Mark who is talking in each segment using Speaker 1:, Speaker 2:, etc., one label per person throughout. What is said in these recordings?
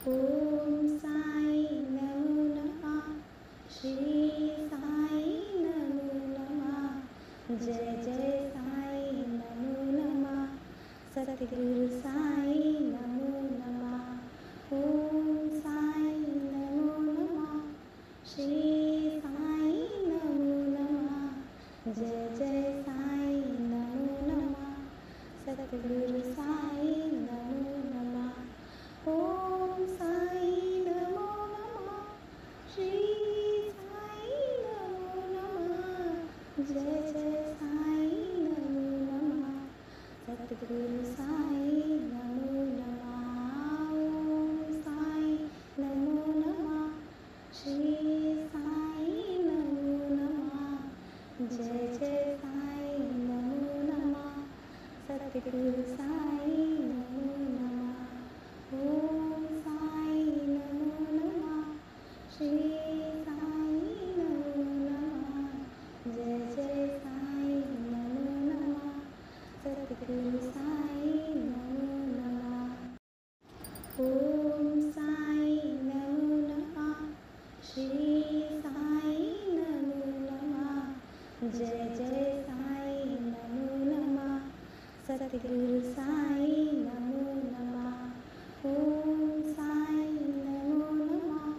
Speaker 1: ओम साई नमो नमः। श्री साई नमो नमः। जय जय साई नमो नमः। सतगुरु साई नमो नमः। ओम साई नमो नमः। श्री साई नमो नमः। जय जय साई नमो नमः। सतगुरु साई नमो नमः। ओम साई नमो नमः। श्री साई नमो नमः। जय जय साई नमो नमः। सतगुरु साई नमो नमः। ओम साई नमो नमः। श्री साई नमो नमः। जय जय साई नमो नमः। सतगुरु साई नमो नमः। ओम साई नमो नमः। श्री साई नमो नमः। जय जय साई नमो नमः। सतगुरु साई नमो नमः। ओम साई नमो नमः। श्री साई नमो नमः। जय जय साई नमो नमः। सतगुरु साई नमो नमः। ओम साई नमो नमः।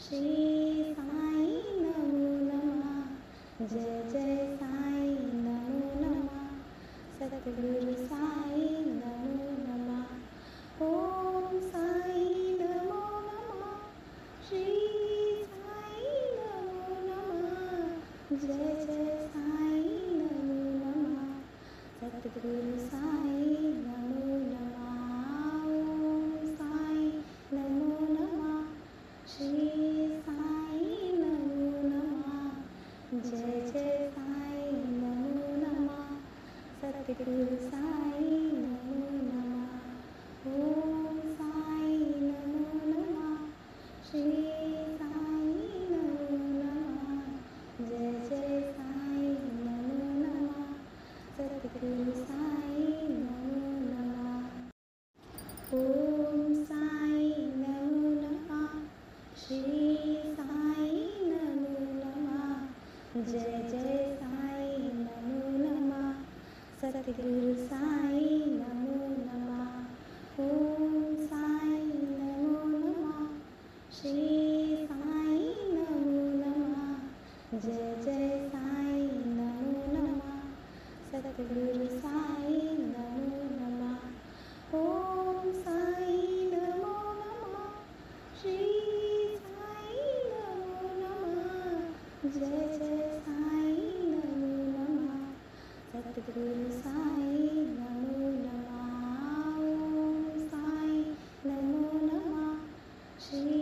Speaker 1: श्री साई नमो नमः। जय जय साई नमो नमः। सतगुरु साई नमो नमः। ओम साई नमो नमः। श्री साई नमो नमः। जय जय साई नमो नमः। सतगुरु साई नमो नमः। ओम साई नमो नमः। श्री साई नमो नमः। जय जय साई नमो नमः। सतगुरु साई नमो नमः। ओम साई नमो नमः। श्री साई नमो नमः। जय जय साई नमो नमः। सतगुरु साई नमो नमः। ओम साई नमो नमः। श्री साई नमो नमः। जय जय साई नमो नमः। सतगुरु साई नमो नमः। ओम साई नमो नमः। श्री साई नमो नमः। जय जय साई नमो नमः। सतगुरु साई नमो नमः। ओम साई नमो नमः। श्री साई नमो नमः। जय जय साई नमो नमः। सतगुरु साई नमो नमः। ओम साई नमो नमः। श्री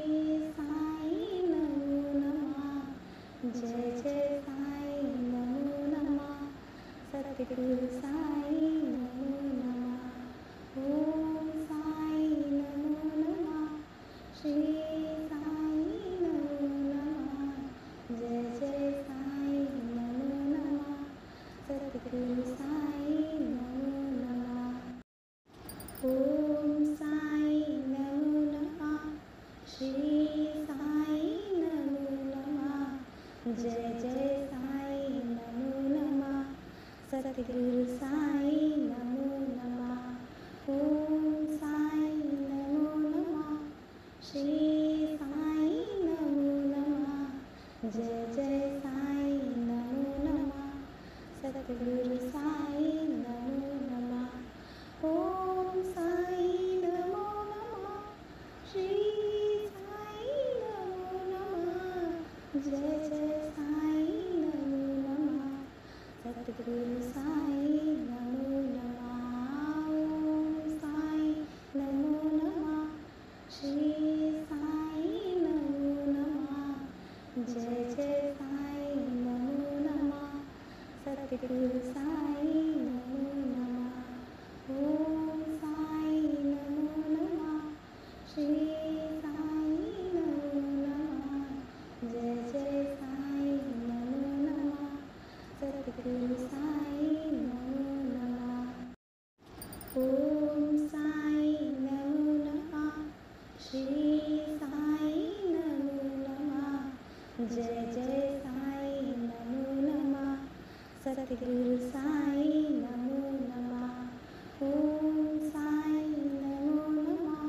Speaker 1: साई नमो नमः। जय जय साई नमो नमः। सतगुरु साई नमो नमः। ओम साई नमो नमः। श्री साई नमो नमः। जय जय साई नमो नमः। सतगुरु साई नमो नमः। ओम साई नमो नमः। श्री साई नमो नमः। जय जय साई नमो नमः। सतगुरु साई नमो नमः। ओम साई नमो नमः। श्री साई नमो नमः। जय जय साई नमो नमः। सतगुरु साई नमो नमः। ओम साई नमो नमः। श्री साई नमो नमः। जय जय साई नमो नमः। सतगुरु साई नमो नमः। ओम साई नमो नमः। श्री साई नमो नमः। जय जय साई नमो नमः। सतगुरु साई नमो नमः। ओम साई नमो नमः। श्री साई नमो नमः। जय जय साई नमो नमः। सतगुरु साई नमो नमः। ओम साई नमो नमः। श्री जय जय साई नमो नमः सतगुरु साई नमो नमः ओम साई नमो नमः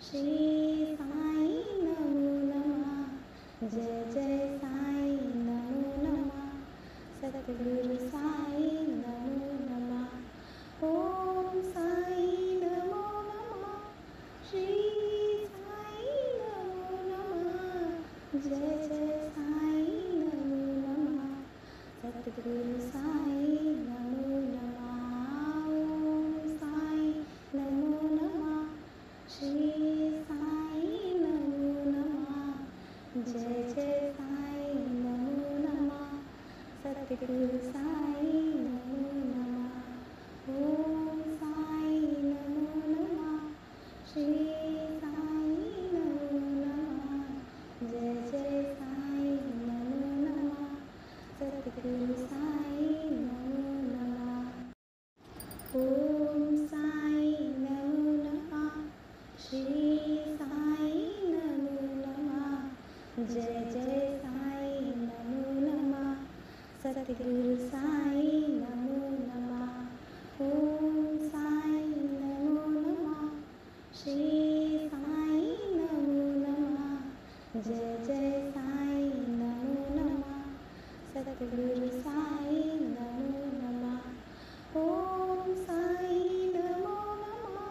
Speaker 1: श्री साई नमो नमः जय जय साई नमो नमः सतगुरु साई नमो नमः ओम साई नमो नमः श्री साई नमो नमः जय जय साई नमो नमः सतगुरु साई नमो नमः ओम साई नमो नमः श्री साई नमो नमः जय जय साई नमो नमः सतगुरु साई नमो नमः ओम साई नमो नमः श्री साई नमो नमः जय जय साई नमो नमः सतगुरु साई नमो नमः ओम साई नमो नमः श्री साई नमो नमः जय जय साई नमो नमः सतगुरु साई नमो नमः ओम साई नमो नमः श्री साई नमो नमः जय जय साई नमो नमः सतगुरु साई नमो नमः ओम साई नमो नमः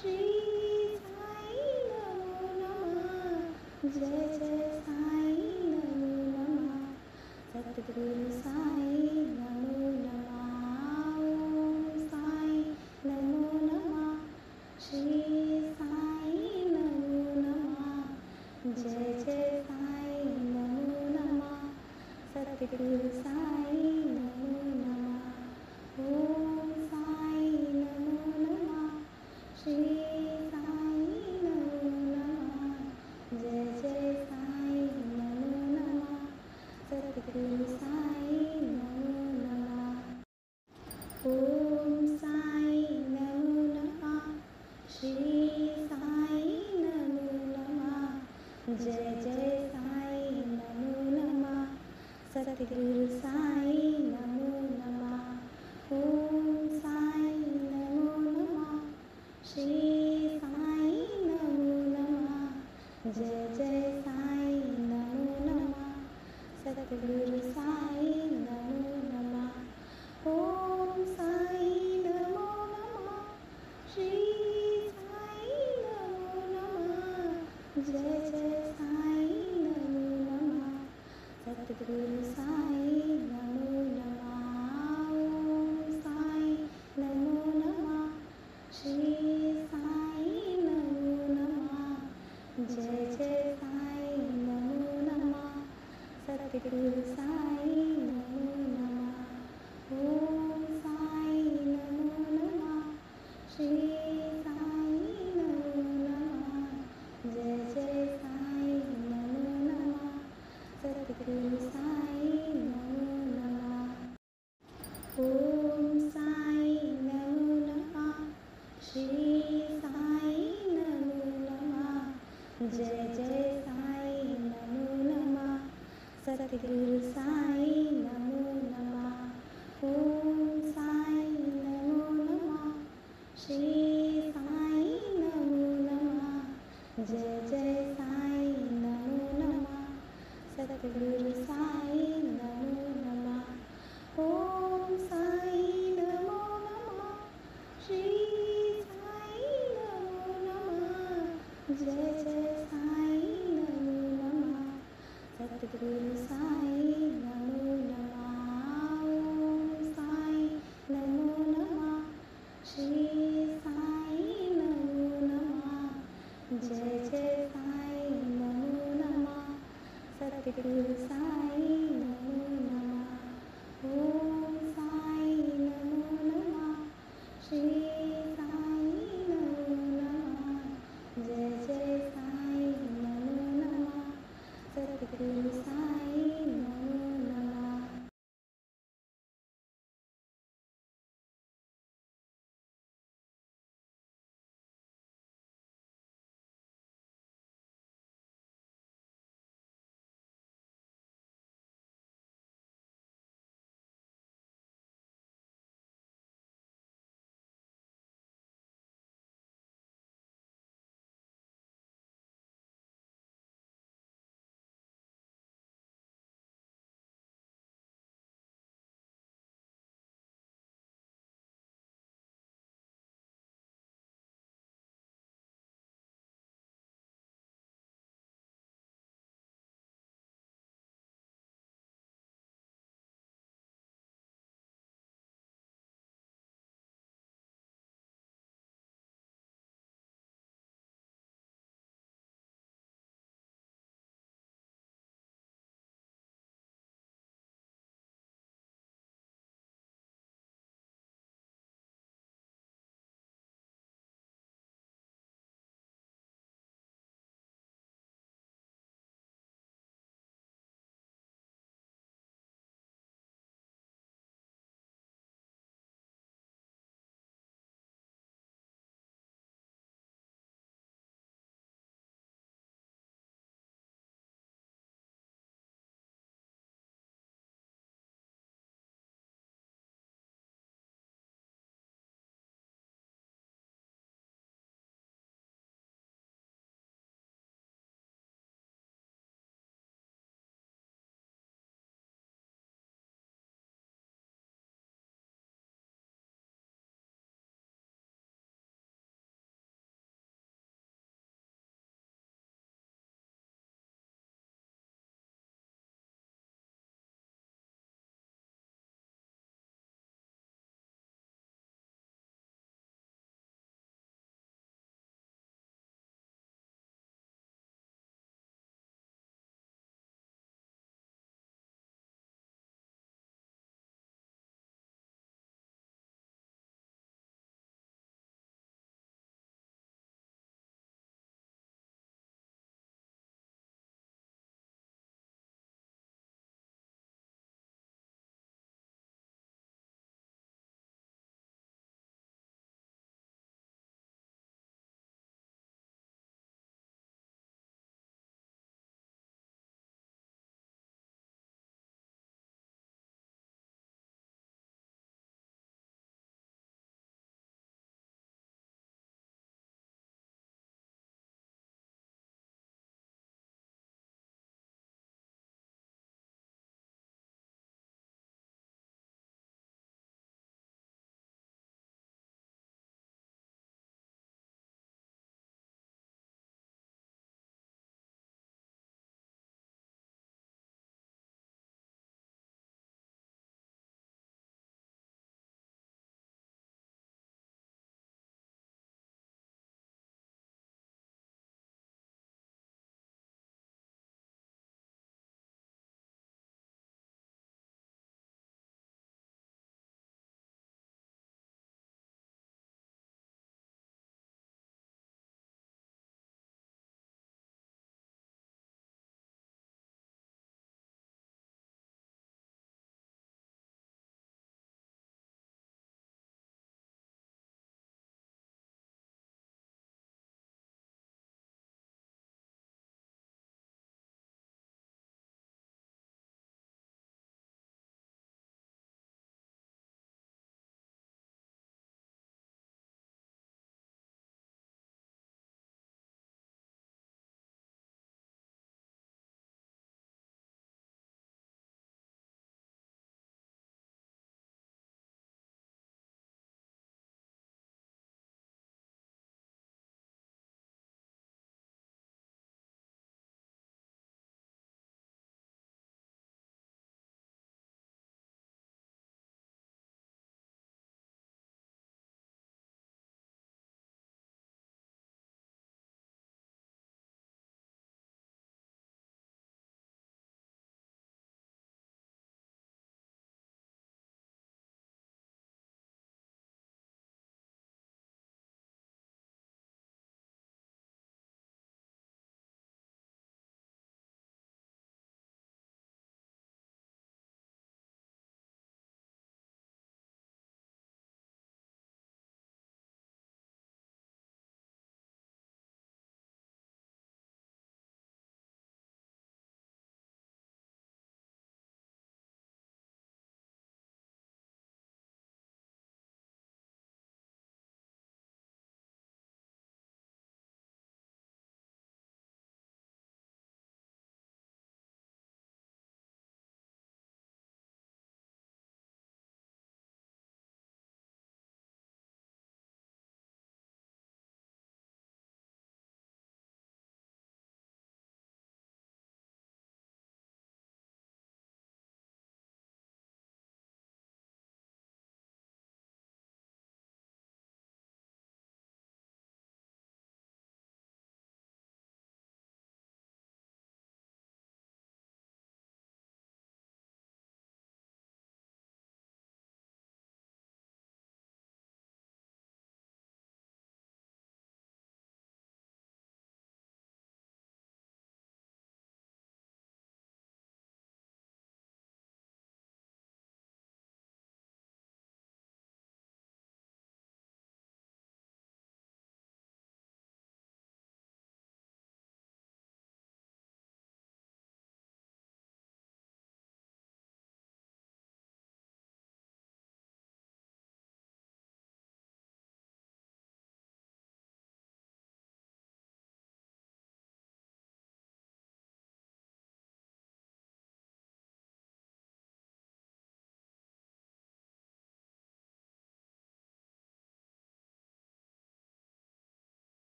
Speaker 1: श्री साई नमो नमः जय जय साई नमो नमः सतगुरु साई नमो नमः ओम साई नमो नमः श्री साई नमो नमः जय जय साई नमो नमः सतगुरु साई नमो नमः ओम साई नमो नमः श्री साई नमो नमः जय जय साई नमो नमः सतगुरु साई नमो नमः ओम साई नमो नमः श्री साई नमो नमः जय जय साई नमो नमः सतगुरु साई नमो नमः ओम साई नमो नमः श्री साई नमो नमः जय जय साई नमो नमः सतगुरु साई नमो नमः ओम साई नमो नमः श्री साई नमो नमः जय जय साई नमो नमः सतगुरु साई नमो नमः ओम साई नमो नमः श्री साई नमो नमः जय जय साई नमो नमः सतगुरु साई नमो नमः ओम साई नमो नमः श्री साई नमो नमः जय जय साई नमो नमः सतगुरु साई नमो नमः ओम साई नमो नमः श्री साई नमो नमः जय जय साई नमो नमः सतगुरु साई नमो नमः ओम साई नमो नमः श्री साई नमो नमः जय जय साई नमो नमः सतगुरु साई नमो नमः ओम साई नमो नमः श्री साई नमो नमः जय जय साई नमो नमः सतगुरु साई नमो नमः ओम साई नमो नमः श्री साई नमो नमः जय जय साई नमो नमः सतगुरु साई